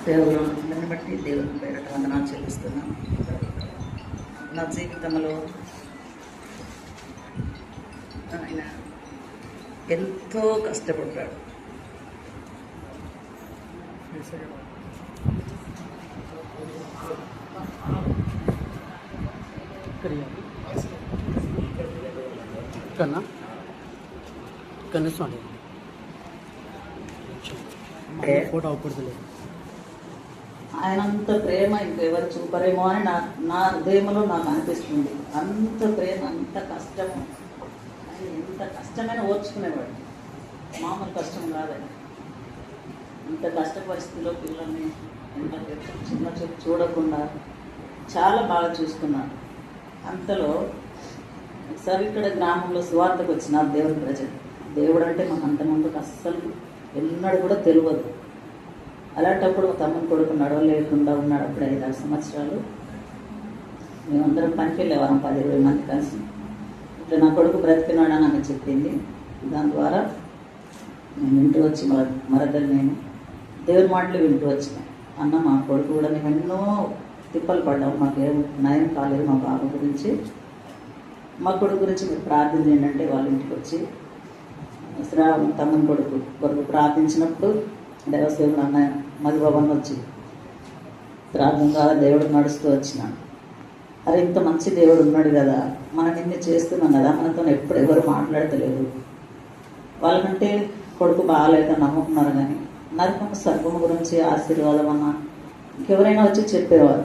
సేవలో అందరిని బట్టి దేవుని పేరట వందనాలు చెల్లిస్తున్నాను. నా జీవితంలో ఆయన ఎంతో కష్టపడ్డాడు. ఫోటో అవ్వకూడదు. ఆయన అంత ప్రేమ ఇంకెవరు చూపరేమో అని నా హృదయంలో నాకు అనిపిస్తుంది. అంత ప్రేమ, అంత కష్టము, ఆయన ఎంత కష్టమైన ఓర్చుకునేవాడు. మామూలు కష్టం కాదని. ఇంత కష్ట పరిస్థితిలో పిల్లల్ని ఎంత చిన్న చూపు చూడకుండా చాలా బాగా చూసుకున్నాడు. అంతలో ఒకసారి ఇక్కడ గ్రామంలో సువార్తకు వచ్చిన దేవుడి ప్రజలు. దేవుడు అంటే మాకు అంతమందికి అస్సలు ఎన్నడూ కూడా తెలియదు. అలాంటప్పుడు మా తమ్ముని కొడుకు నడవలేకుండా ఉన్నాడు. అప్పుడు 5-6 సంవత్సరాలు. మేమందరం పనికి వెళ్ళేవారం 10-20 మంది కలిసి. ఇట్లా నా కొడుకు బ్రతికినాడని ఆమె చెప్పింది. దాని ద్వారా నేను వింటూ వచ్చి మరదలు నేను దేవుని మాటలు వింటూ వచ్చిన. అన్న మా కొడుకు కూడా మేము ఎన్నో తిప్పలు పడ్డాము, మాకేం నయం కాలేదు మా బాబు గురించి, మా కొడుకు గురించి మీరు ప్రార్థన చేయండి అంటే వాళ్ళ ఇంటికి వచ్చి తమ్ముని కొడుకు ప్రార్థించినప్పుడు దేవసేవుడు అన్న మధుబాబన్ వచ్చి ప్రార్థన ద్వారా దేవుడు నడుస్తూ వచ్చినాడు. అరే ఇంత మంచి దేవుడు ఉన్నాడు కదా, మనం ఇన్ని చేస్తున్నాం కదా, మనతో ఎప్పుడు ఎవరు మాట్లాడతలేదు, వాళ్ళకంటే కొడుకు బాగాలేదని నమ్ముకున్నారు. కానీ నరకం స్వర్గం గురించి ఆశీర్వాదం అన్న ఇంకెవరైనా వచ్చి చెప్పేవారు.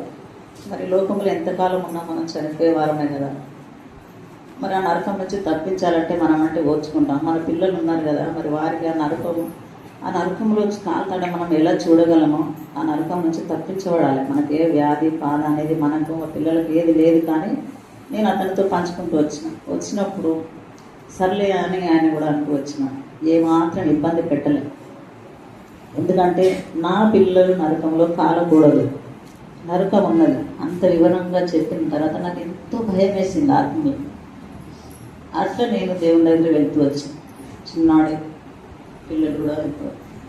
మరి లోకంలో ఎంతకాలం ఉన్నా మనం చనిపోయేవారమే కదా, మరి ఆ నరకం నుంచి తప్పించాలంటే మనం అంటే ఓర్చుకుంటాం. మన పిల్లలు ఉన్నారు కదా, మరి వారికి ఆ నరకంలోంచి కాల్తాడ మనం ఎలా చూడగలమో ఆ నరకం నుంచి తప్పించబడాలి. మనకి ఏ వ్యాధి బాధ అనేది మనకు మా పిల్లలకి ఏది లేదు. కానీ నేను అతనితో పంచుకుంటూ వచ్చినప్పుడు సర్లే అని ఆయన కూడా అంటూ వచ్చిన, ఏమాత్రం ఇబ్బంది పెట్టలేదు. ఎందుకంటే నా పిల్లలు నరకంలో కాలకూడదు, నరకం ఉన్నది అంత వివరంగా చెప్పిన తర్వాత నాకు ఎంతో భయం వేసింది ఆత్మీయ. అట్లా నేను దేవుని దగ్గర వెళ్తూ వచ్చాను. చిన్నాడు పిల్లలు కూడా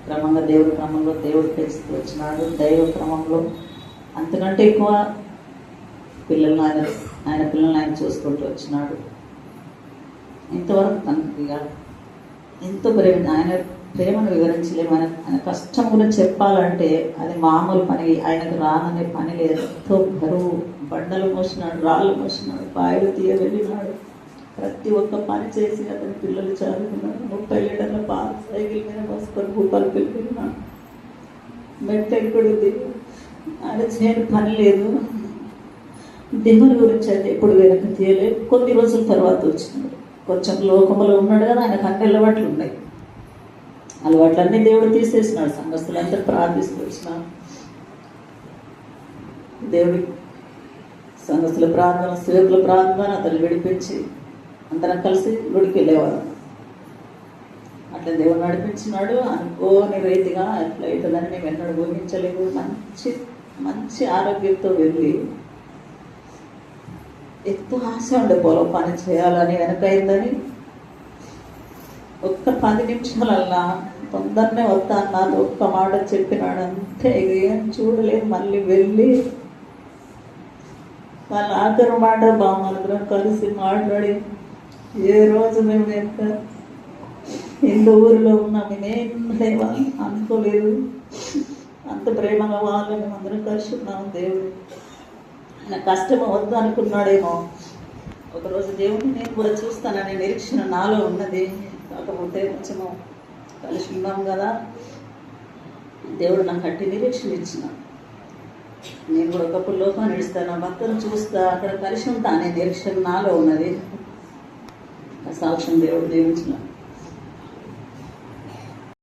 క్రమంగా దేవుడి క్రమంలో దేవుడు పెంచుతూ వచ్చినాడు. దైవ క్రమంలో అంతకంటే ఎక్కువ పిల్లలను ఆయన పిల్లల్ని ఆయన చూసుకుంటూ వచ్చినాడు. ఇంతవరకు తనకి ఎంతో ఆయన ప్రేమను వివరించలేము. ఆయన కష్టం గురించి చెప్పాలంటే అది మామూలు పని, ఆయనకు రాననే పని లేదు. ఎంతో బరువు బండలు మోసినాడు, రాళ్ళు మోసినాడు, పాయలు తీయ వెళ్ళినాడు. ప్రతి ఒక్క పని చేసి అతని పిల్లలు చదువుకున్నాడు. 30 లీటర్ల పాలు సైకిల్ మీద మోసుకొని భూపాలు వెళ్ళినాడు. మెట్టెక్కుడు ఆయన చేయని పని లేదు. దేవుని గురించి అయితే ఎప్పుడు వెనక తీయలేదు. కొన్ని రోజుల తర్వాత వచ్చినాడు. కొంచెం లోకంలో ఉన్నాడు కదా, ఆయనకు అన్ని అలవాట్లు ఉన్నాయి. అలవాట్లన్నీ దేవుడు తీసేసినాడు. సంఘస్థులందరూ ప్రార్థిస్తూ వచ్చినాడు. దేవుడి సంఘస్థుల ప్రార్థన, సేవకుల ప్రార్థన అతను విడిపించి అందరం కలిసి గుడికి వెళ్ళేవారు. అట్లా దేవుడు నడిపించినాడు. అనుకోని రీతిగా ఎట్లా అవుతుందని మేము ఎన్నడూ ఊహించలేదు. మంచి ఆరోగ్యంతో వెళ్ళి ఎంతో ఆశ ఉండే పొలం పని చేయాలని, వెనకైందని ఒక్క 10 నిమిషాలల్లా తొందరనే వస్తా అన్నారు. ఒక్క మాట చెప్పినాడు అంతే, ఏం చూడలేదు. మళ్ళీ వెళ్ళి వాళ్ళ ఆఖరి మాట బామ్మలందరం కలిసి మాట్లాడి, ఏ రోజు మేము ఎంత ఇందు ఊరిలో ఉన్నాం, మేమేం లేవా అనుకోలేదు, అంత ప్రేమగా వాళ్ళు మేము అందరం కలిసి ఉన్నాము. దేవుడు ఆయన కష్టం వద్దు అనుకున్నాడేమో. ఒకరోజు దేవుడిని నేను కూడా చూస్తాననే నిరీక్షణ నాలో ఉన్నది. కాకపోతే కొంచెము కలిసి ఉన్నాం కదా, దేవుడు నాకు అట్టి నిరీక్షణ ఇచ్చిన. నేను కూడా ఒకప్పుడు లోకాన్ని ఇస్తాను, భక్తులు చూస్తా, అక్కడ కలిసి ఉంటా అనే నిరీక్షణ నాలో ఉన్నది. సాక్ష్యం దేవుడు దీవించిన.